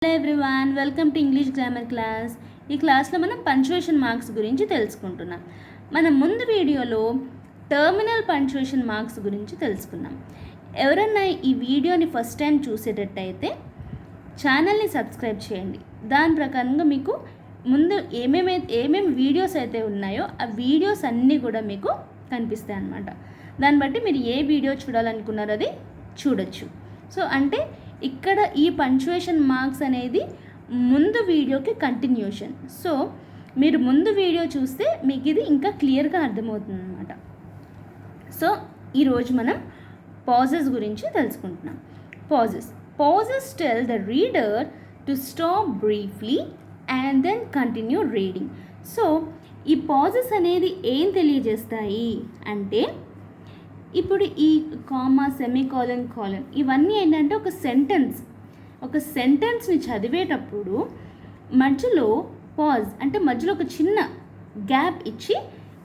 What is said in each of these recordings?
Hello everyone, welcome to English grammar class. ఈ క్లాస్లో మనం పంక్చుయేషన్ మార్క్స్ గురించి తెలుసుకుంటున్నాం. మనం ముందు వీడియోలో టర్మినల్ పంక్చుయేషన్ మార్క్స్ గురించి తెలుసుకున్నాం. ఎవరన్నా ఈ వీడియోని ఫస్ట్ టైం చూసేటట్టయితే ఛానల్ని సబ్స్క్రైబ్ చేయండి. దాని ప్రకారంగా మీకు ముందు ఏమేమి వీడియోస్ అయితే ఉన్నాయో ఆ వీడియోస్ అన్నీ కూడా మీకు కనిపిస్తాయి అన్నమాట. దాన్ని బట్టి మీరు ఏ వీడియో చూడాలనుకున్నారో అది చూడొచ్చు. సో అంటే ఇక్కడ ఈ పంక్చుయేషన్ మార్క్స్ అనేది ముందు వీడియోకి కంటిన్యూషన్. సో మీరు ముందు వీడియో చూస్తే మీకు ఇది ఇంకా క్లియర్గా అర్థమవుతుంది అన్నమాట. సో ఈరోజు మనం పాజెస్ గురించి తెలుసుకుంటున్నాం. Pauses tell the reader to stop briefly and then continue reading. So ఈ పాజెస్ అనేది ఏం తెలియజేస్తాయి అంటే, ఇప్పుడు ఈ కామా, సెమీకోలన్, కోలన్ ఇవన్నీ ఏంటంటే ఒక సెంటెన్స్ని చదివేటప్పుడు మధ్యలో పాజ్ అంటే మధ్యలో ఒక చిన్న గ్యాప్ ఇచ్చి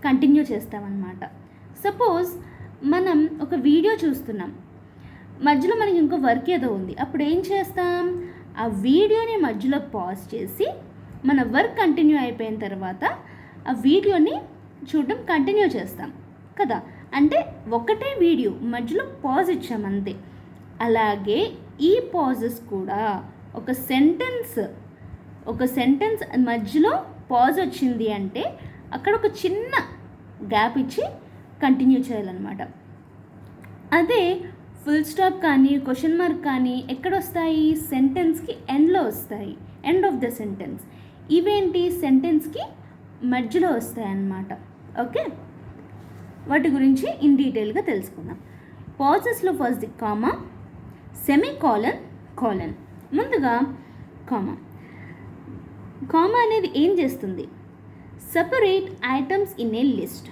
కంటిన్యూ చేస్తామన్నమాట. సపోజ్ మనం ఒక వీడియో చూస్తున్నాం, మధ్యలో మనకి ఇంకో వర్క్ ఏదో ఉంది, అప్పుడు ఏం చేస్తాం, ఆ వీడియోని మధ్యలో పాజ్ చేసి మన వర్క్ కంటిన్యూ అయిపోయిన తర్వాత ఆ వీడియోని చూడడం కంటిన్యూ చేస్తాం కదా. అంటే ఒకటే వీడియో మధ్యలో పాజ్ ఇచ్చామంతే. అలాగే ఈ పాజెస్ కూడా ఒక సెంటెన్స్ మధ్యలో పాజ్ వచ్చింది అంటే అక్కడ ఒక చిన్న గ్యాప్ ఇచ్చి కంటిన్యూ చేయాలన్నమాట. అదే ఫుల్ స్టాప్ కానీ క్వశ్చన్ మార్క్ కానీ ఎక్కడొస్తాయి, సెంటెన్స్కి ఎండ్లో వస్తాయి, ఎండ్ ఆఫ్ ద సెంటెన్స్. ఇవేంటి సెంటెన్స్కి మధ్యలో వస్తాయి అన్నమాట. ఓకే, వాటి గురించి ఇన్ డీటెయిల్గా తెలుసుకుందాం. పాజెస్లో first the comma, semicolon, colon. ముందుగా కామా అనేది ఏం చేస్తుంది, separate items in a list.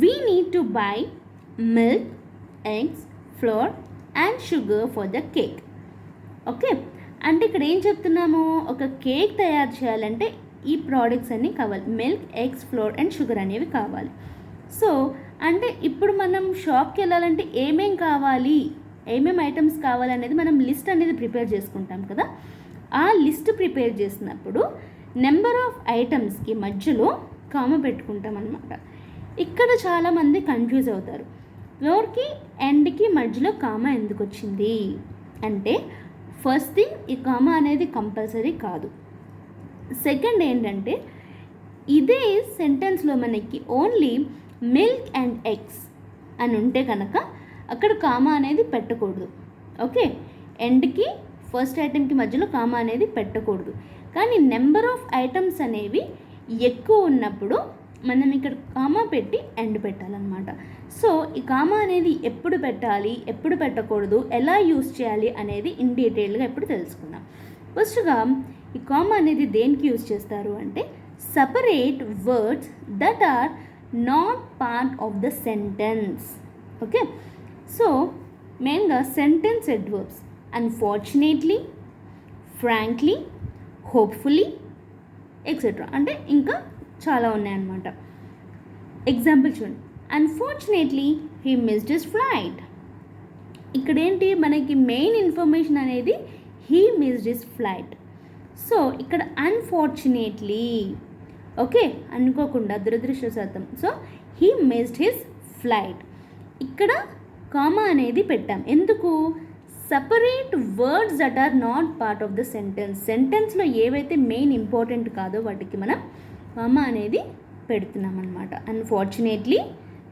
We need to buy milk, eggs, flour and sugar for the cake. Okay, అంటే ఇక్కడ ఏం చెప్తున్నాము, ఒక కేక్ తయారు చేయాలంటే ఈ ప్రోడక్ట్స్ అన్నీ కావాలి, milk, eggs, flour and sugar అనేవి కావాలి. సో అంటే ఇప్పుడు మనం షాప్కి వెళ్ళాలంటే ఏమేం ఐటమ్స్ కావాలనేది మనం లిస్ట్ అనేది ప్రిపేర్ చేసుకుంటాం కదా. ఆ లిస్ట్ ప్రిపేర్ చేసినప్పుడు నెంబర్ ఆఫ్ ఐటమ్స్కి మధ్యలో కామా పెట్టుకుంటాం అన్నమాట. ఇక్కడ చాలామంది కన్ఫ్యూజ్ అవుతారు, ఫ్లోర్కి ఎండ్కి మధ్యలో కామా ఎందుకు వచ్చింది అంటే, ఫస్ట్ థింగ్ ఈ కామా అనేది కంపల్సరీ కాదు. సెకండ్ ఏంటంటే, ఇదే సెంటెన్స్లో మనకి ఓన్లీ మిల్క్ అండ్ ఎగ్స్ అని ఉంటే కనుక అక్కడ కామా అనేది పెట్టకూడదు. ఓకే, ఎండ్కి ఫస్ట్ ఐటెంకి మధ్యలో కామా అనేది పెట్టకూడదు. కానీ నెంబర్ ఆఫ్ ఐటమ్స్ అనేవి ఎక్కువ ఉన్నప్పుడు మనం ఇక్కడ కామా పెట్టి ఎండ్ పెట్టాలన్నమాట. సో ఈ కామా అనేది ఎప్పుడు పెట్టాలి, ఎప్పుడు పెట్టకూడదు, ఎలా యూస్ చేయాలి అనేది ఇన్ డీటెయిల్గా ఇప్పుడు తెలుసుకుందాం. ఫస్ట్గా ఈ కామా అనేది దేనికి యూజ్ చేస్తారు అంటే, separate words that are not part of the sentence. Okay, so మెయిన్గా sentence adverbs unfortunately, frankly, hopefully etcetera అంటే ఇంకా చాలా ఉన్నాయన్నమాట. ఎగ్జాంపుల్ చూడండి, unfortunately he missed his flight. ఇక్కడేంటి మనకి మెయిన్ ఇన్ఫర్మేషన్ అనేది he missed his flight. So ఇక్కడ అన్ఫార్చునేట్లీ, ఓకే, అనుకోకుండా, దురదృష్టవశాతం. So he missed his flight. ఇక్కడ కామా అనేది పెట్టాం ఎందుకు, separate words that are not part of the సెంటెన్స్లో ఏవైతే మెయిన్ ఇంపార్టెంట్ కాదో వాటికి మనం కామా అనేది పెడుతున్నాం అన్నమాట. Unfortunately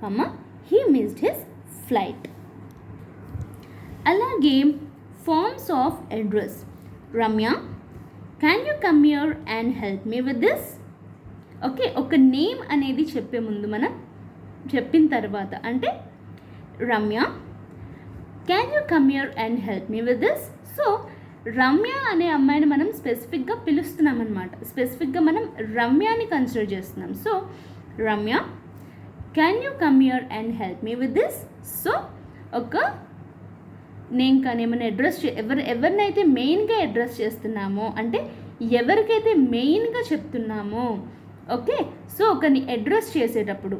comma he missed his flight. అలాగే forms of address, Ramya can you come here and help me with this. Okay, ఒక నేమ్ అనేది చెప్పే ముందు మనం చెప్పిన తర్వాత అంటే Ramya can you come here and help me with this. So Ramya అనే అమ్మాయిని మనం స్పెసిఫిక్గా పిలుస్తున్నాం అనమాట. స్పెసిఫిక్గా మనం రమ్యాని కన్సిడర్ చేస్తున్నాం. So Ramya can you come here and help me with this. So ఒక నేమ్ కానీ ఏమైనా ఎవరినైతే మెయిన్గా అడ్రస్ చేస్తున్నామో అంటే ఎవరికైతే మెయిన్గా చెప్తున్నామో, ఓకే, సో ఒకరిని అడ్రస్ చేసేటప్పుడు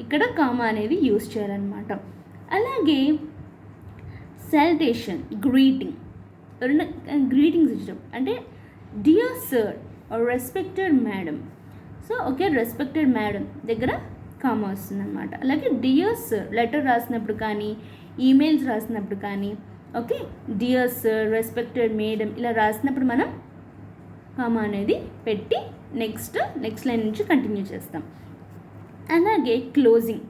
ఇక్కడ కామా అనేది యూజ్ చేయాలన్నమాట. అలాగే సెల్యుటేషన్, గ్రీటింగ్. ఎవరైనా గ్రీటింగ్స్ ఇచ్చడం అంటే dear sir or respected madam. So okay, respected madam దగ్గర కామా వస్తుంది అనమాట. అలాగే డియర్ సార్ లెటర్ రాసినప్పుడు కానీ ఈమెయిల్స్ రాసినప్పుడు కానీ okay, dear sir respected madam ఇలా రాసినప్పుడు మనం కామా అనేది పెట్టి నెక్స్ట్ లైన్ నుంచి కంటిన్యూ చేస్తాం. అలాగే క్లోజింగ్,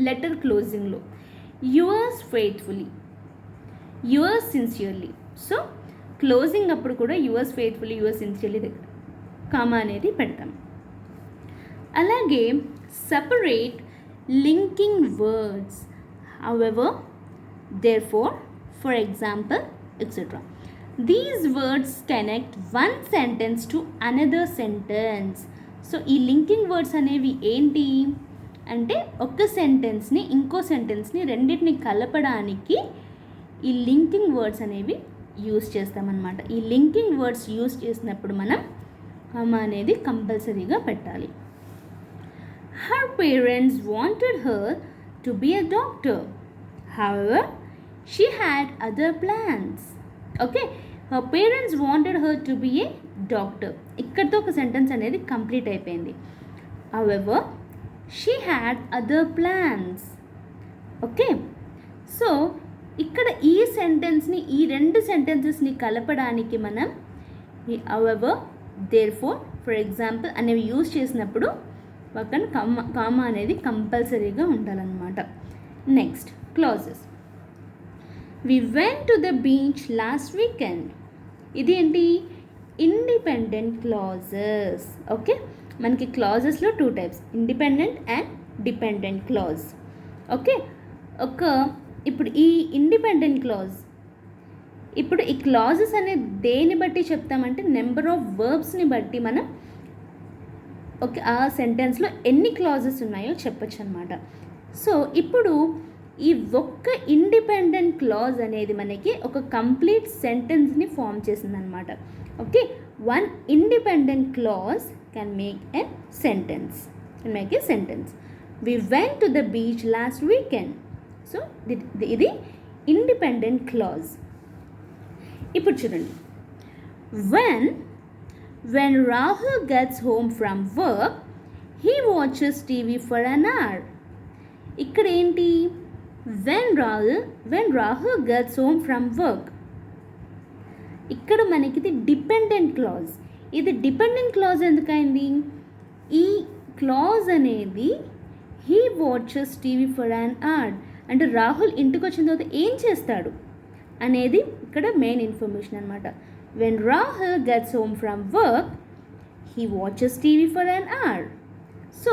లెటర్ క్లోజింగ్లో yours faithfully, yours sincerely. So closing అప్పుడు కూడా యువర్స్ ఫెయిత్ఫుల్లీ, యువర్స్ సిన్సియర్లీ దగ్గర కామా అనేది పెడతాం. అలాగే separate linking words, however, therefore, for example, etc. These words connect one sentence to another sentence. So ఈ లింకింగ్ వర్డ్స్ అనేవి ఏంటి అంటే ఒక సెంటెన్స్ని ఇంకో సెంటెన్స్ని రెండింటిని కలపడానికి ఈ లింకింగ్ వర్డ్స్ అనేవి యూస్ చేస్తామన్నమాట. ఈ లింకింగ్ వర్డ్స్ యూస్ చేసినప్పుడు మనం కామా అనేది కంపల్సరీగా పెట్టాలి. Her parents wanted her to be a doctor. However, she had other plans. Okay, her parents wanted her to be a doctor. ఇక్కడితో ఒక సెంటెన్స్ అనేది కంప్లీట్ అయిపోయింది. However, she had other plans. Okay, so ఇక్కడ ఈ సెంటెన్స్ని ఈ రెండు సెంటెన్సెస్ని కలపడానికి మనం ఈ however, therefore, for example అనేవి యూజ్ చేసినప్పుడు పక్కన కామా అనేది కంపల్సరీగా ఉండాలన్నమాట. Next clauses. We went to the beach last weekend. ఇది ఏంటి? Independent clauses. ఓకే, మనకి క్లాజెస్లో 2 types, independent and dependent clause. Okay, ఇప్పుడు ఈ ఇండిపెండెంట్ క్లాజ్, ఇప్పుడు ఈ క్లాజెస్ అనేది దేని బట్టి చెప్తామంటే నెంబర్ ఆఫ్ వర్బ్స్ని బట్టి మనం ఓకే ఆ సెంటెన్స్లో ఎన్ని క్లాజెస్ ఉన్నాయో చెప్పచ్చు అనమాట. సో ఇప్పుడు ఈ ఒక్క ఇండిపెండెంట్ క్లాజ్ అనేది మనకి ఒక కంప్లీట్ సెంటెన్స్ని ఫామ్ చేసిందనమాట. Okay, one independent clause can make a sentence. We went to the beach last weekend. So ఇది ఇండిపెండెంట్ క్లాజ్. ఇప్పుడు చూడండి, when Rahul gets home from work, he watches TV for an hour. ఇక్కడ ఏంటి? when Rahul gets home from work. ఇక్కడ మనకి ఇది dependent clause. ఇది dependent clause ఎందుకైంది? ఈ క్లాజ్ అనేది he watches TV for an hour అంటే రాహుల్ ఇంటికి వచ్చిన తర్వాత ఏం చేస్తాడు అనేది ఇక్కడ మెయిన్ ఇన్ఫర్మేషన్ అనమాట. When Rahul gets home from work, he watches TV for an hour. So,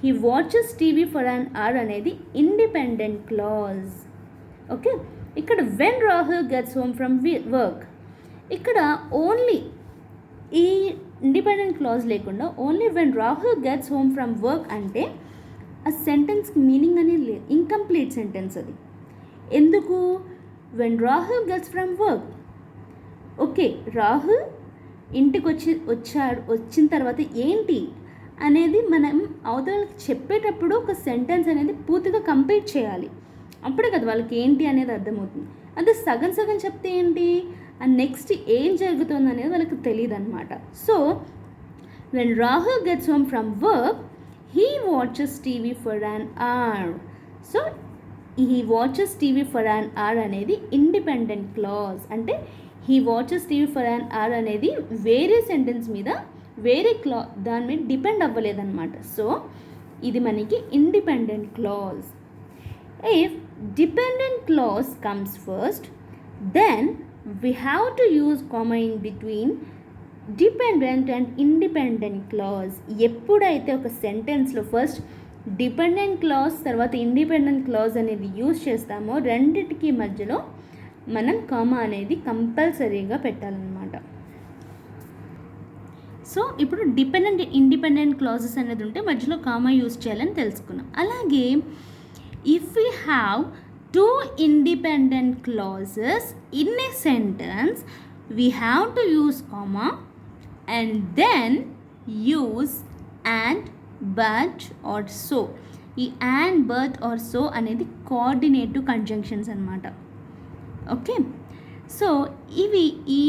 he watches TV for an hour అనేది independent clause. Okay, ఇక్కడ when Rahul gets home from work, ఇక్కడ ఓన్లీ ఈ independent clause లేకుండా only when Rahul gets home from work అంటే ఆ సెంటెన్స్కి meaning అనేది లేదు, incomplete sentence అది. ఎందుకు? when Rahul gets from work, okay, Rahul ఇంటికి వచ్చిన తర్వాత ఏంటి అనేది మనం అవతలకి చెప్పేటప్పుడు ఒక సెంటెన్స్ అనేది పూర్తిగా కంప్లీట్ చేయాలి. అప్పుడే కదా వాళ్ళకి ఏంటి అనేది అర్థమవుతుంది. అదే సగం చెప్తే ఏంటి, నెక్స్ట్ ఏం జరుగుతుంది అనేది వాళ్ళకి తెలియదు అనమాట. So when Rahul gets home from work, he watches TV for an hour. So he watches TV for an hour అనేది ఇండిపెండెంట్ క్లాజ్. అంటే he watches TV for an hour అనేది వేరే సెంటెన్స్ మీద వేరే దాని మీద డిపెండ్ అవ్వలేదన్నమాట. సో ఇది మనకి independent clause. If dependent clause comes first, then we have to use comma in between dependent and independent clause. ఎప్పుడైతే ఒక సెంటెన్స్లో ఫస్ట్ డిపెండెంట్ క్లాజ్ తర్వాత ఇండిపెండెంట్ క్లాజ్ అనేది యూజ్ చేస్తామో రెండిటికి మధ్యలో మనం కామా అనేది కంపల్సరీగా పెట్టాలన్నమాట. సో ఇప్పుడు డిపెండెంట్ ఇండిపెండెంట్ క్లాజెస్ అనేది ఉంటే మధ్యలో కామా యూజ్ చేయాలని తెలుసుకున్నాం. అలాగే if we have 2 independent clauses in a sentence, we have to use comma and then use and, but or so. ఈ and, but or so అనేది కోఆర్డినేటివ్ కంజంక్షన్స్ అనమాట. Okay, so ఇవి ఈ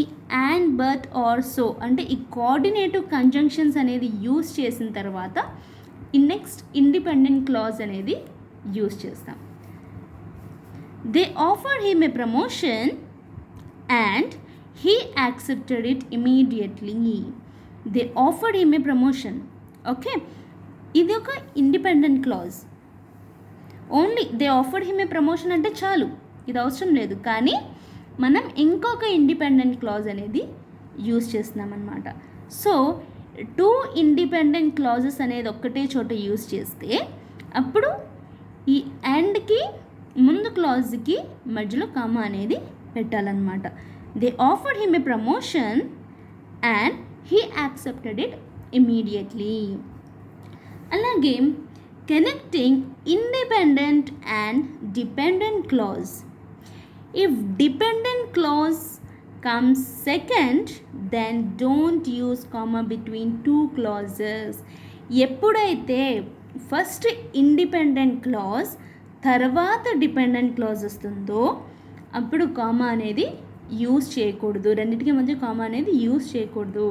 అండ్ బట్ ఆర్ సో అంటే ఈ coordinative conjunctions అనేది use చేసిన తర్వాత ఈ నెక్స్ట్ ఇండిపెండెంట్ క్లాజ్ అనేది యూస్ చేస్తాం. They offered him a promotion and he accepted it immediately. They offered him a promotion. Okay, ఇది ఒక independent clause. Only they offered him a promotion అంటే చాలు, ఇది అవసరం లేదు. కానీ మనం ఇంకొక ఇండిపెండెంట్ క్లాజ్ అనేది యూజ్ చేస్తున్నాం అన్నమాట. సో 2 ఇండిపెండెంట్ క్లాజెస్ అనేది ఒక్కటే చోట యూజ్ చేస్తే అప్పుడు ఈ అండ్కి ముందు క్లాజ్కి మధ్యలో కామా అనేది పెట్టాలన్నమాట. They offered him a promotion and he accepted it immediately. అలాగే connecting independent and dependent clause. If dependent clause comes second, then don't use comma between 2 clauses. ఎప్పుడైతే ఫస్ట్ ఇండిపెండెంట్ క్లాజ్ తర్వాత డిపెండెంట్ క్లాజ్ వస్తుందో అప్పుడు comma అనేది use చేయకూడదు. రెండింటికి మధ్య comma అనేది యూజ్ చేయకూడదు.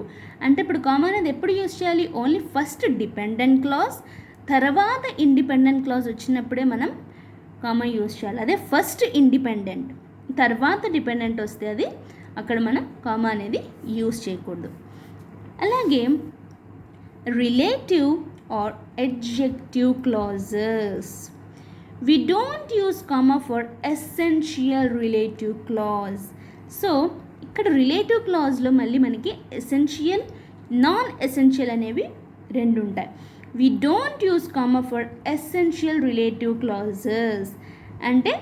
అంటే ఇప్పుడు కామా అనేది ఎప్పుడు యూజ్ చేయాలి? ఓన్లీ ఫస్ట్ డిపెండెంట్ క్లాజ్ తర్వాత ఇండిపెండెంట్ క్లాజ్ వచ్చినప్పుడే మనం కామా యూజ్ చేయాలి. అదే ఫస్ట్ ఇండిపెండెంట్ తర్వాత డిపెండెంట్ వస్తే అది అక్కడ మనం కామా అనేది యూజ్ చేయకూడదు. అలాగే relative or adjective clauses. We don't use comma for essential relative clause. So ఇక్కడ రిలేటివ్ క్లాజ్లో మళ్ళీ మనకి ఎసెన్షియల్ నాన్ ఎసెన్షియల్ అనేవి రెండు ఉంటాయి. We don't use comma for essential relative clauses. అంటే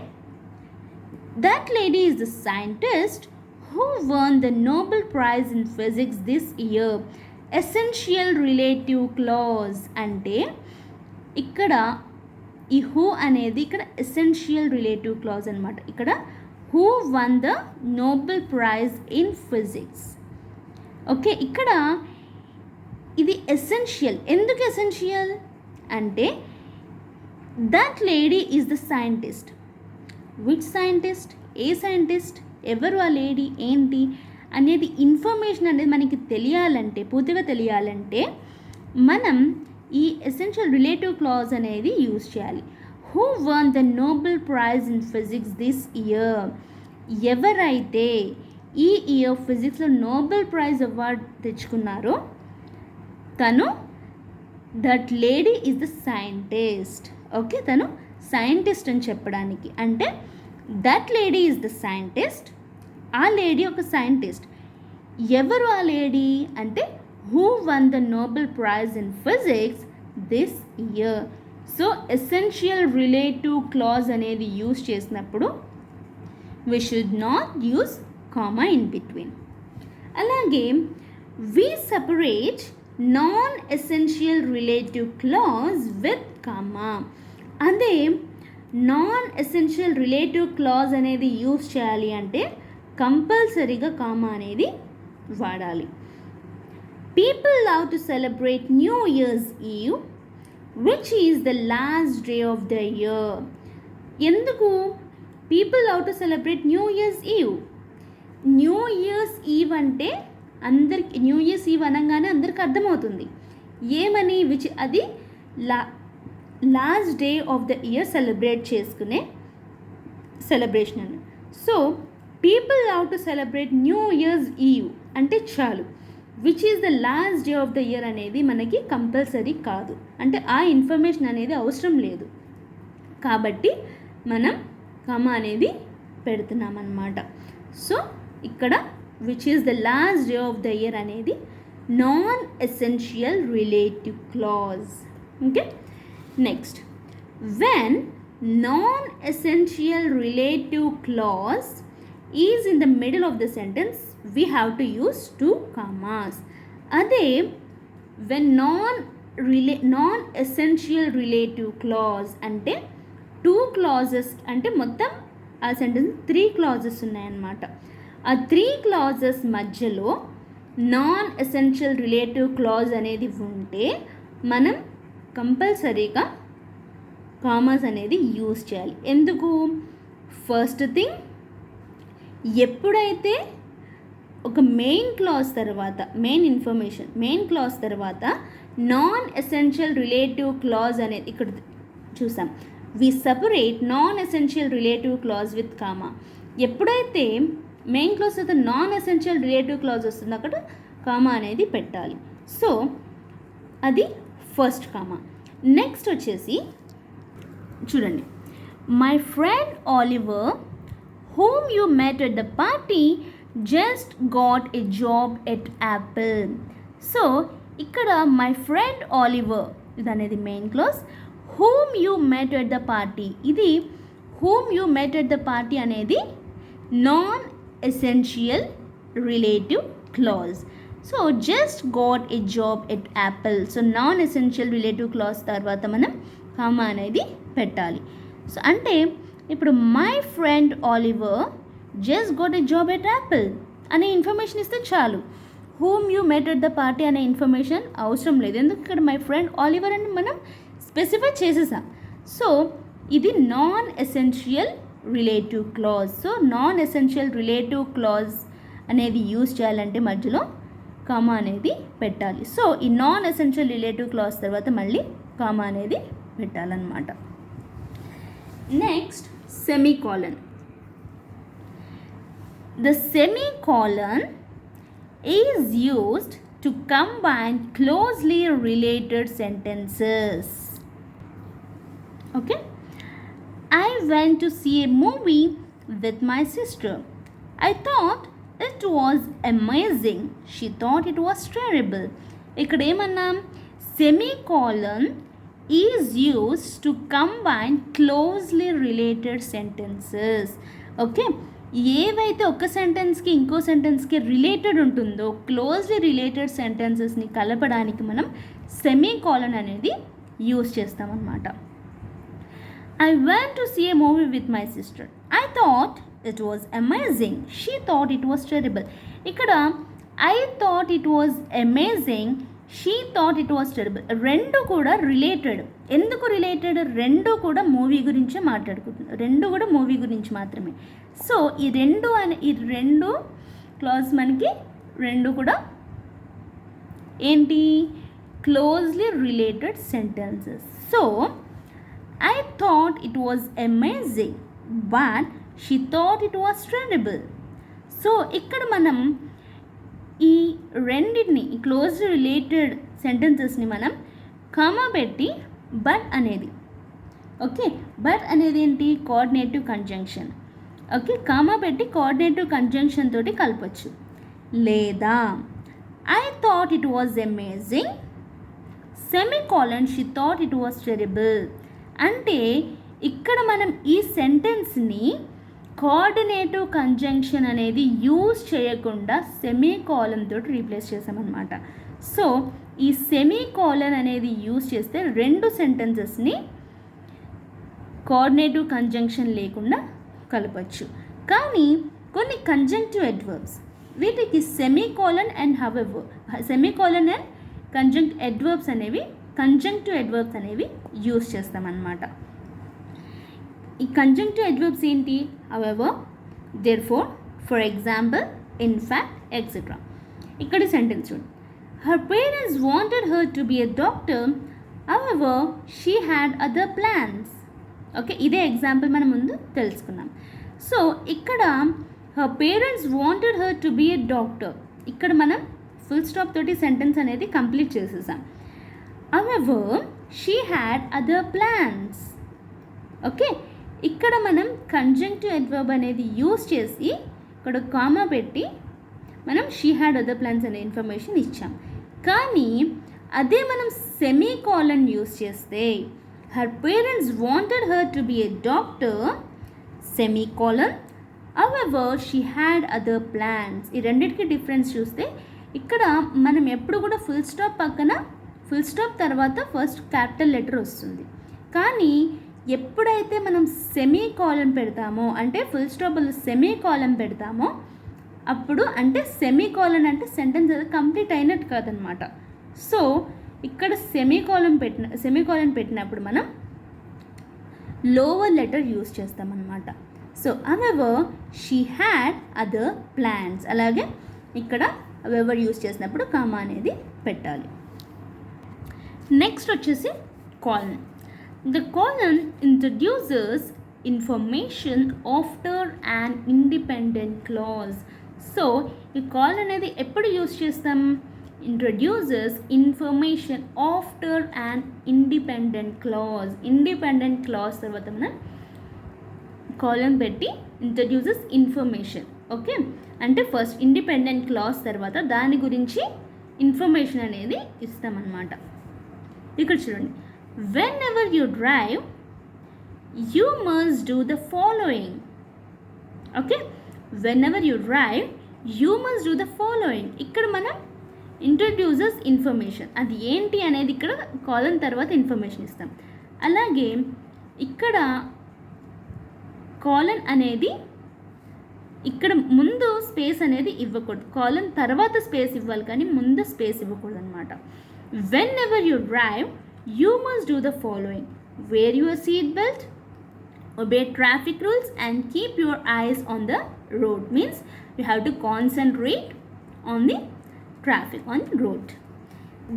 that lady is the scientist who won the Nobel Prize in Physics this year. Essential relative clause అంటే ఇక్కడ ఈ హూ అనేది ఇక్కడ ఎసెన్షియల్ రిలేటివ్ క్లాజ్ అనమాట. ఇక్కడ who one the Nobel prize in physics. Okay, ఇక్కడ ఇది ఎసెన్షియల్. ఎందుకు ఎసెన్షియల్ అంటే that lady is the scientist. Which scientist? A scientist? ఎవరు ఆ లేడీ, ఏంటి అనేది ఇన్ఫర్మేషన్ అనేది మనకి తెలియాలంటే, పూర్తిగా తెలియాలంటే మనం ఈ ఎసెన్షియల్ రిలేటివ్ క్లాజ్ అనేది యూజ్ చేయాలి. Who one the Nobel prize in physics this year. ఎవరైతే ఈ ఇయర్ ఫిజిక్స్లో నోబెల్ ప్రైజ్ అవార్డ్ తెచ్చుకున్నారో తను, that lady is the scientist. Okay, తను సైంటిస్ట్ అని చెప్పడానికి. అంటే that lady is the scientist, ఆ లేడీ ఒక సైంటిస్ట్. ఎవరు ఆ లేడీ అంటే who won the Nobel Prize in Physics this year. So essential relative clause అనేది యూజ్ చేసినప్పుడు we should not use comma in between. అలాగే we separate non-essential relative clause with comma. అదే non-essential relative clause అనేది use చేయాలి అంటే కంపల్సరీగా comma అనేది వాడాలి. People love to celebrate New Year's Eve, which is the last day of the year. ఎందుకు people love to celebrate New Year's Eve? New Year's Eve అంటే అందరికి, న్యూ ఇయర్స్ ఈవ్ అనగానే అందరికి అర్థమవుతుంది ఏమని, విచ్ అది last day of the year celebrate చేసుకునే celebration అని. So people love to celebrate new year's eve అంటే చాలు. Which is the last day of the year అనేది మనకి కంపల్సరీ కాదు, అంటే ఆ ఇన్ఫర్మేషన్ అనేది అవసరం లేదు. కాబట్టి మనం కామా అనేది పెడుతున్నాం అన్నమాట. సో ఇక్కడ which is the last day of the year అనేది non essential relative clause. Okay, next when non essential relative clause is in the middle of the sentence we have to use 2 commas. అదే when non essential relative clause అంటే 2 clauses అంటే మొత్తం ఆ sentence 3 clauses ఉన్నాయన్నమాట. ఆ 3 clauses మధ్యలో non essential relative clause అనేది ఉంటే మనం కంపల్సరీగా కామర్స్ అనేది యూజ్ చేయాలి. ఎందుకు? ఫస్ట్ థింగ్ ఎప్పుడైతే ఒక మెయిన్ క్లాజ్ తర్వాత మెయిన్ క్లాజ్ తర్వాత నాన్ ఎసెన్షియల్ రిలేటివ్ క్లాజ్ అనేది ఇక్కడ చూసాం. We separate non essential relative clause with comma. ఎప్పుడైతే మెయిన్ క్లాజ్ తర్వాత నాన్ ఎసెన్షియల్ రిలేటివ్ క్లాజ్ వస్తుందో అక్కడ కామా అనేది పెట్టాలి. సో అది ఫస్ట్ కామా. నెక్స్ట్ వచ్చేసి చూడండి, my friend Oliver whom you met at the party just got a job at Apple. So ఇక్కడ మై ఫ్రెండ్ ఆలివర్ ఇది అనేది main clause. whom you met at the party, ఇది whom you met at the party అనేది non essential relative clause. So just got a job at Apple. So non essential relative clause తర్వాత మనం comma అనేది పెట్టాలి. So అంటే ఇప్పుడు my friend Oliver just got a job at Apple అనే information ఇస్తే చాలు. Whom you met at the party అనే ఇన్ఫర్మేషన్ అవసరం లేదు, ఎందుకు ఇక్కడ మై ఫ్రెండ్ ఆలివర్ అని మనం స్పెసిఫై చేసేసాం. సో ఇది non essential relative clause. So non essential relative clause అనేది యూజ్ చేయాలంటే మధ్యలో కామా అనేది పెట్టాలి. సో ఈ నాన్ ఎసెన్షియల్ రిలేటివ్ క్లాజ్ తర్వాత మళ్ళీ కామా అనేది పెట్టాలన్నమాట. Next semicolon. The semicolon is used to combine closely related sentences. Okay? I went to see a movie with my sister. I thought it was amazing. She thought it was terrible. ఇక్కడ ఏమన్నాం, semicolon is used to combine closely related sentences. Okay, ఏవైతే ఒక సెంటెన్స్కి ఇంకో సెంటెన్స్కి related ఉంటుందో closely related సెంటెన్సెస్ని కలపడానికి మనం semicolon అనేది use చేస్తామన్నమాట. I went to see a movie with my sister. I thought it was amazing. She thought it was terrible. ఇక్కడ I thought it was amazing, she thought it was terrible. రెండు కూడా related. ఎందుకు related? రెండు కూడా movie గురించే మాట్లాడుకుంటున్నారు, రెండు కూడా మూవీ గురించి మాత్రమే. సో ఈ రెండు క్లాజ్ మనకి రెండు కూడా ఏంటి, closely related sentences. So I thought it was amazing but she thought it was terrible. So ఇక్కడ మనం ఈ రెండింటిని క్లోజ్ రిలేటెడ్ సెంటెన్సెస్ని మనం కామా పెట్టి బట్ అనేది, ఓకే, బట్ అనేది ఏంటి, కోఆర్డినేటివ్ కంజంక్షన్. ఓకే, కామా పెట్టి కోఆర్డినేటివ్ కంజంక్షన్ తోటి కలపచ్చు. లేదా I thought it was amazing semicolon she thought it was terrible. అంటే ఇక్కడ మనం ఈ సెంటెన్స్ని కోఆర్డినేటివ్ కంజంక్షన్ అనేది యూజ్ చేయకుండా సెమీకాలన్ తోటి రీప్లేస్ చేసామన్నమాట. సో ఈ సెమీకాలన్ అనేది యూజ్ చేస్తే రెండు సెంటెన్సెస్ని కోఆర్డినేటివ్ కంజంక్షన్ లేకుండా కలపచ్చు. కానీ కొన్ని కంజంక్టివ్ అడ్వర్బ్స్ వీటికి semicolon and however, semicolon and conjunctive adverbs అనేవి యూజ్ చేస్తామన్నమాట. ఈ కంజంక్టివ్ అడ్వర్బ్స్ ఏంటి, however, therefore, for example, in fact, etcetera. ఇక్కడ సెంటెన్స్ చూడండి, her parents wanted her to be a doctor, however she had other plans. Okay, ఇదే example మనం ముందు తెలుసుకున్నాం. సో ఇక్కడ her parents wanted her to be a doctor, ఇక్కడ మనం full stop తోటి సెంటెన్స్ అనేది కంప్లీట్ చేసేసాం. However she had other plans. Okay, ఇక్కడ మనం కంజంక్టివ్ అడ్వర్బ్ అనేది యూజ్ చేసి ఇక్కడ కామా పెట్టి మనం షీ హ్యాడ్ అదర్ ప్లాన్స్ అనే ఇన్ఫర్మేషన్ ఇచ్చాం. కానీ అదే మనం సెమీకాలన్ యూజ్ చేస్తే her parents wanted her to be a doctor, semicolon, however she had other plans. ఈ రెండింటికి డిఫరెన్స్ చూస్తే ఇక్కడ మనం ఎప్పుడు కూడా ఫుల్ స్టాప్ పక్కన ఫుల్ స్టాప్ తర్వాత ఫస్ట్ క్యాపిటల్ లెటర్ వస్తుంది. కానీ ఎప్పుడైతే మనం సెమీకాలన్ పెడతామో, అంటే ఫుల్ స్టాప్లో సెమీకాలన్ పెడతామో అప్పుడు, అంటే సెమీకాలన్ అంటే సెంటెన్స్ అది కంప్లీట్ అయినట్టు కాదనమాట. సో ఇక్కడ సెమీకాలన్ పెట్టినప్పుడు మనం లోవర్ లెటర్ యూజ్ చేస్తామన్నమాట. So however she had other plans. అలాగే ఇక్కడ however యూస్ చేసినప్పుడు కామా అనేది పెట్టాలి. నెక్స్ట్ వచ్చేసి colon. The colon introduces information after an independent clause. So ఈ colon అనేది ఎప్పుడు యూస్ చేస్తాం? introduces information after an independent clause. independent clause తర్వాత మనం colon పెట్టి introduces information. ఓకే, అంటే ఫస్ట్ ఇండిపెండెంట్ క్లాజ్ తర్వాత దాని గురించి ఇన్ఫర్మేషన్ అనేది ఇస్తామన్నమాట. ఇక్కడ చూడండి, when ever you drive you must do the following. Okay, when ever you drive you must do the following. ఇక్కడ మనం ఇంట్రడ్యూసెస్ ఇన్ఫర్మేషన్, అది ఏంటి అనేది ఇక్కడ కాలన్ తర్వాత ఇన్ఫర్మేషన్ ఇస్తాం. అలాగే ఇక్కడ కాలన్ అనేది ఇక్కడ ముందు స్పేస్ అనేది ఇవ్వకూడదు, కాలన్ తర్వాత స్పేస్ ఇవ్వాలి కానీ ముందు స్పేస్ ఇవ్వకూడదు అనమాట. Whenever you drive you must do the following: wear your seat belt, obey traffic rules and keep your eyes on the road. Means you have to concentrate on the traffic on the road.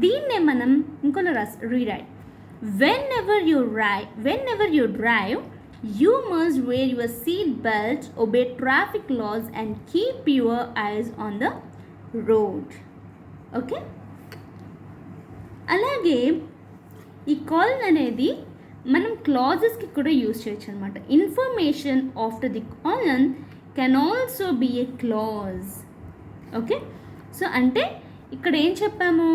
దీన్నే మనం ఇంకోలా rewrite: whenever you drive you must wear your seat belt, obey traffic laws and keep your eyes on the road. Okay, అలాగే ఈ colon అనేది మనం క్లాజెస్కి కూడా use చేయొచ్చు అనమాట. Information after the colon can also be a clause. Okay, so అంటే ఇక్కడ ఏం చెప్పాము?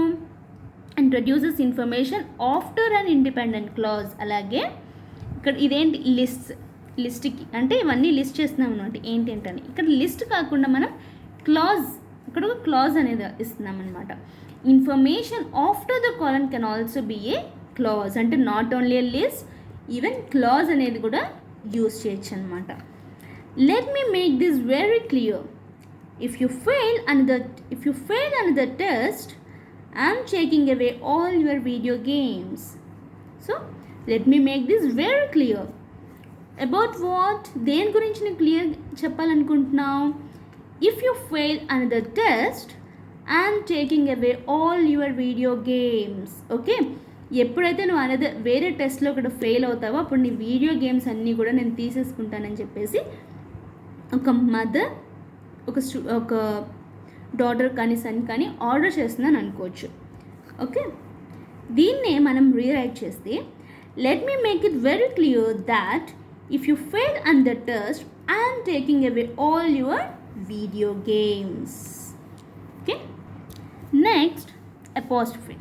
Introduces information after an independent clause. అలాగే ఇక్కడ ఇదేంటి? లిస్ట్కి అంటే ఇవన్నీ లిస్ట్ చేస్తున్నాం అనమాట ఏంటంటే. ఇక్కడ లిస్ట్ కాకుండా మనం క్లాజ్, ఇక్కడ ఒక క్లాజ్ అనేది ఇస్తున్నాం అనమాట. Information after the colon can also be a clause. అంటే not only a list, even clause అనేది కూడా యూజ్ చేయొచ్చు అనమాట. Let me make this very clear. If you fail another test, I am taking away all your video games. So let me make this very clear. About what? దేని గురించి నేను clear చెప్పాలనుకుంటున్నావు? If you fail another test, I am taking away all your video games. Okay, ఎప్పుడైతే నువ్వు వేరే టెస్ట్లో కూడా fail అవుతావో అప్పుడు నీ వీడియో గేమ్స్ అన్నీ కూడా నేను తీసేసుకుంటానని చెప్పేసి ఒక మదర్ ఒక డాటర్ కానీ సన్ కానీ ఆర్డర్ చేస్తున్నాను అనుకోవచ్చు. ఓకే, దీన్నే మనం రీరైట్ చేస్తే let me make it very clear that if you fail on the test I am taking away all your video games. Okay, next apostrophe.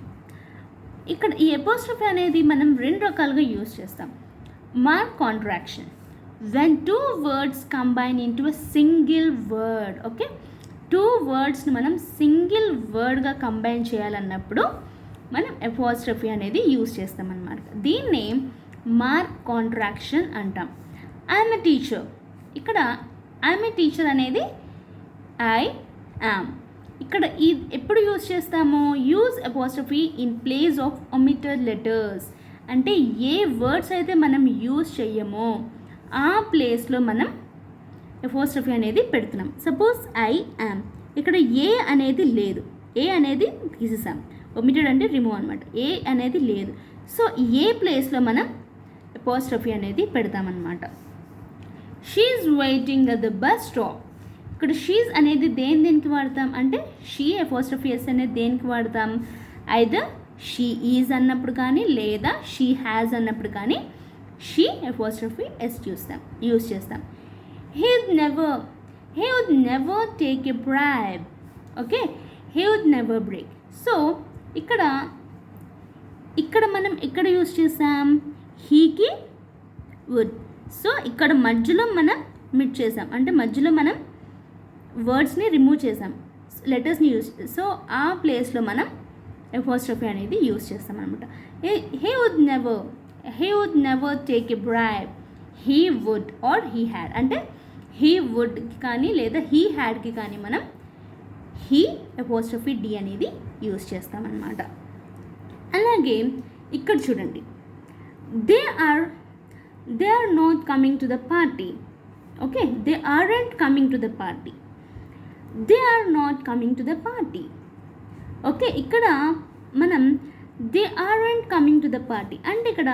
ఇక్కడ ఈ అపోస్ట్రఫీ అనేది మనం రెండు రకాలుగా యూజ్ చేస్తాం. Mark contraction, when two words combine into a single word. ఓకే, two వర్డ్స్ని మనం సింగిల్ వర్డ్గా కంబైన్ చేయాలన్నప్పుడు మనం అపోస్ట్రఫీ అనేది యూజ్ చేస్తామన్నమాట. దీన్నే మార్క్ కాంట్రాక్షన్ అంటాం. I'm a teacher. ఇక్కడ ఐఎమ్ ఏ టీచర్ అనేది ఐ యామ్. ఇక్కడ ఈ ఎప్పుడు యూజ్ చేస్తాము? Use apostrophe in place of omitted letters. అంటే ఏ వర్డ్స్ అయితే మనం యూజ్ చెయ్యమో ఆ ప్లేస్లో మనం అపోస్ట్రఫీ అనేది పెడుతున్నాం. సపోజ్ ఐ యామ్, ఇక్కడ ఏ అనేది లేదు, ఏ అనేది తీసేసాం, ఒమిటెడ్ అంటే రిమూవ్ అనమాట, ఏ అనేది లేదు. సో ఏ ప్లేస్లో మనం అపోస్ట్రఫీ అనేది పెడతామన్నమాట. She's waiting at the bus stop. ఇక్కడ షీజ్ అనేది దేనికి వాడతాం అంటే షీ అపోస్ట్రఫీ ఎస్ అనేది దేనికి వాడతాం? ఐదర్ షీ ఈజ్ అన్నప్పుడు కానీ లేదా షీ హ్యాజ్ అన్నప్పుడు కానీ షీ అపోస్ట్రఫీ ఎస్ యూజ్ చేస్తాం. He would never take a bribe. Okay, he would never break. So ఇక్కడ మనం ఎక్కడ యూజ్ చేసాం? హీకి వుడ్. సో ఇక్కడ మధ్యలో మనం మిడ్ చేసాం, అంటే మధ్యలో మనం వర్డ్స్ని రిమూవ్ చేసాం, లెటర్స్ని యూజ్. సో ఆ ప్లేస్లో మనం అపోస్ట్రఫీ అనేది యూజ్ చేస్తాం అనమాట. He would never take a bribe. He would or he had, అంటే హీ వుడ్కి కానీ లేదా హీ హ్యాడ్కి కానీ మనం హీ అపోస్ట్రఫీ డి అనేది యూజ్ చేస్తామన్నమాట. అలాగే ఇక్కడ చూడండి, they are not coming to the party. Okay, they aren't coming to the party, they are not coming to the party. Okay, ఇక్కడ మనం they aren't coming to the party అంటే ఇక్కడ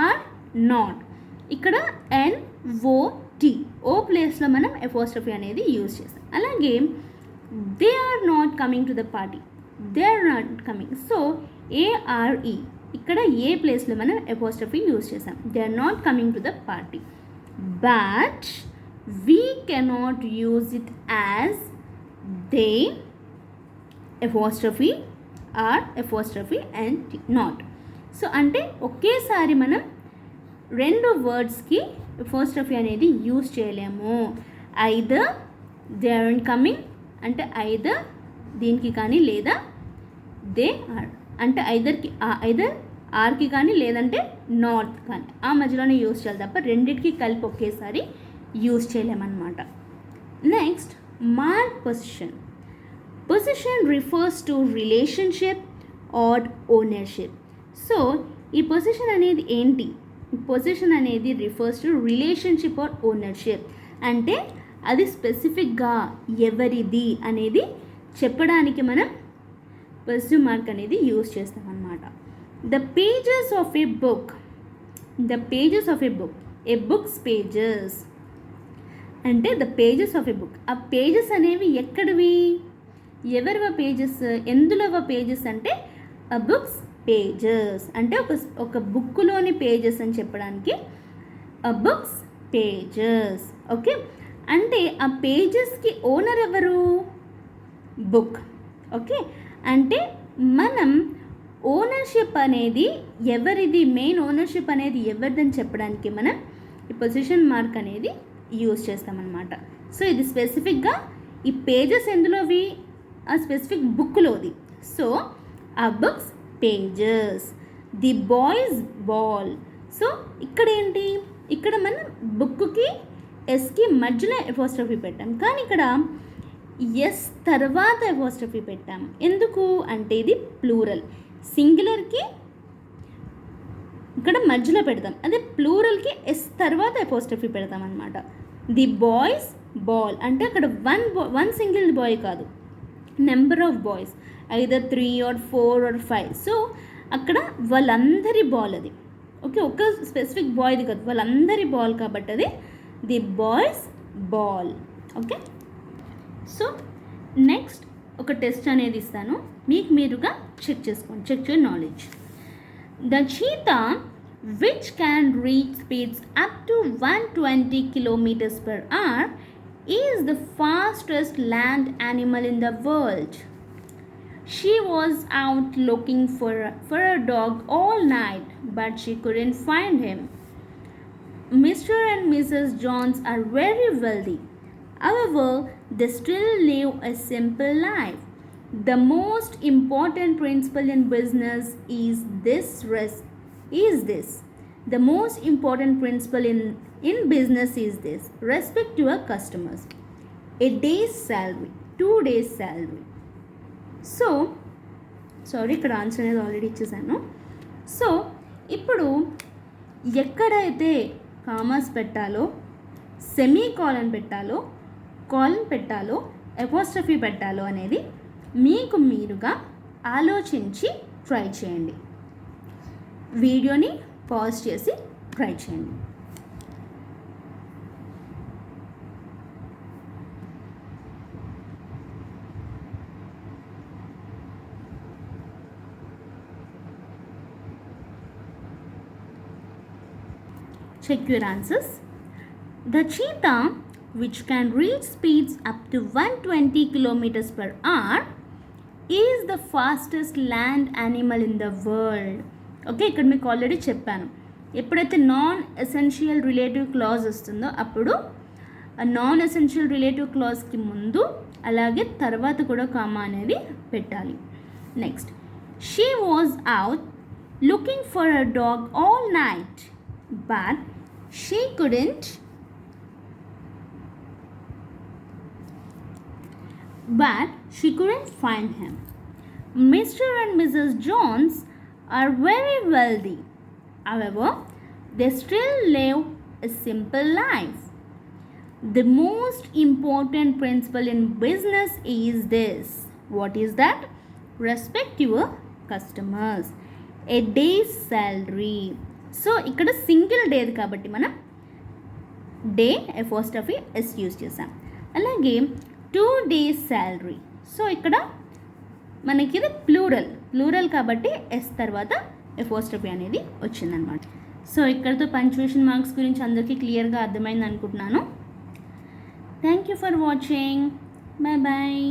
are not, ఇక్కడ NOT ఓ ప్లేస్లో మనం apostrophe అనేది use చేస్తాం. అలాగే they are not coming to the party, they are not coming, so ARE ఇక్కడ ఏ ప్లేస్లో మనం ఎపోస్ట్రఫీ యూజ్ చేసాం, they are not coming to the party. But we cannot use it as they apostrophe are apostrophe and not. So అంటే ఒకేసారి మనం రెండు వర్డ్స్కి ఎపోస్ట్రఫీ అనేది యూజ్ చేయలేము. ఐదర్ దే ఆర్ కమింగ్ అంటే ఐదర్ దీనికి కానీ లేదా దే ఆర్ అంటే ఐదర్ ఆర్కి కానీ లేదంటే నాట్ కానీ ఆ మధ్యలోనే యూజ్ చేయాలి తప్ప రెండింటికి కలిపి ఒకేసారి యూజ్ చేయలేమన్నమాట. Next mark position. Position refers to relationship or ownership. So ఈ పొజిషన్ అనేది ఏంటి? పొజిషన్ అనేది refers to relationship or ownership అంటే అది స్పెసిఫిక్గా ఎవరిది అనేది చెప్పడానికి మనం పొజిటివ్ మార్క్ అనేది యూజ్ చేస్తాం అన్నమాట. The pages of a book, the pages of a book, a book's pages అంటే the pages of a book. ఆ పేజెస్ అనేవి ఎక్కడివి, ఎవరివ పేజెస్, ఎందులోవ పేజెస్ అంటే ఆ బుక్స్ పేజెస్ అంటే ఒక బుక్లోని పేజెస్ అని చెప్పడానికి ఆ బుక్స్ పేజెస్. ఓకే, అంటే ఆ పేజెస్కి ఓనర్ ఎవరు? బుక్. ఓకే, అంటే మనం ఓనర్షిప్ అనేది ఎవరిది, మెయిన్ ఓనర్షిప్ అనేది ఎవరిదని చెప్పడానికి మనం ఈ పొజిషన్ మార్క్ అనేది యూజ్ చేస్తామన్నమాట. సో ఇది స్పెసిఫిక్గా ఈ పేజెస్ ఎందులోవి, ఆ స్పెసిఫిక్ బుక్లోది. సో ఆ books pages. The boys ball. So ఇక్కడ ఏంటి, ఇక్కడ మనం బుక్కి ఎస్కి మధ్యలో ఎపోస్ట్రఫీ పెట్టాం, కానీ ఇక్కడ ఎస్ తర్వాత ఎపోస్ట్రఫీ పెట్టాం. ఎందుకు అంటే ఇది ప్లూరల్. సింగులర్కి ఇక్కడ మధ్యలో పెడతాం, అదే ప్లూరల్కి ఎస్ తర్వాత ఎపోస్ట్రఫీ పెడతాం అనమాట. ది బాయ్స్ బాల్ అంటే అక్కడ వన్ సింగిల్ బాయ్ కాదు, number of boys, either 3 or 4 or 5. So అక్కడ వాళ్ళందరి బాల్ అది. ఓకే, ఒక స్పెసిఫిక్ బాయ్ది కాదు, వాళ్ళందరి బాల్ కాబట్టి అది the boys ball. Okay, so next ఒక టెస్ట్ అనేది ఇస్తాను, మీకు మీరుగా చెక్ చేసుకోండి, check your knowledge. The cheetah which can reach speeds up to 120 km/h is the fastest land animal in the world. She was out looking for a dog all night, but she couldn't find him. Mr. and Mrs. Jones are very wealthy. However, they still live a simple life. The most important principle in business is this. The most important principle in business is this: respect your customers. A day's salary, 2 days' salary. So ఇక్కడ answer అనేది already ఇచ్చేసాను. So ఇప్పుడు ఎక్కడైతే commerce పెట్టాలో, semi colon పెట్టాలో, colon పెట్టాలో, ఎపోస్ట్రఫీ పెట్టాలో అనేది మీకు మీరుగా ఆలోచించి ట్రై చేయండి. వీడియోని పాజ్ చేసి ట్రై చేయండి. Check your answers. The cheetah, which can reach speeds up to 120 km/h, is the fastest land animal in the world. Okay, ఇక్కడ మీకు ఆల్రెడీ చెప్పాను, ఎప్పుడైతే నాన్ ఎసెన్షియల్ రిలేటివ్ క్లాజ్ వస్తుందో అప్పుడు నాన్ ఎసెన్షియల్ రిలేటివ్ క్లాజ్కి ముందు అలాగే తర్వాత కూడా కామా అనేది పెట్టాలి. Next, she was out looking for a dog all night, but she couldn't find him. Mr. and Mrs. Jones are very wealthy. However, they still live a simple life. The most important principle in business is this. What is that? Respect your customers. A day's salary. So ఇక్కడ single డేది కాబట్టి మనం day ఎఫోస్టఫీ yes use చేసాం. అలాగే 2 days salary. So ఇక్కడ మనకి ఇది plural కాబట్టి yes తర్వాత ఎఫోస్టఫీ అనేది వచ్చిందనమాట. సో ఇక్కడతో పంక్చుయేషన్ మార్క్స్ గురించి అందరికీ క్లియర్గా అర్థమైంది అనుకుంటున్నాను. Thank you for watching. Bye bye.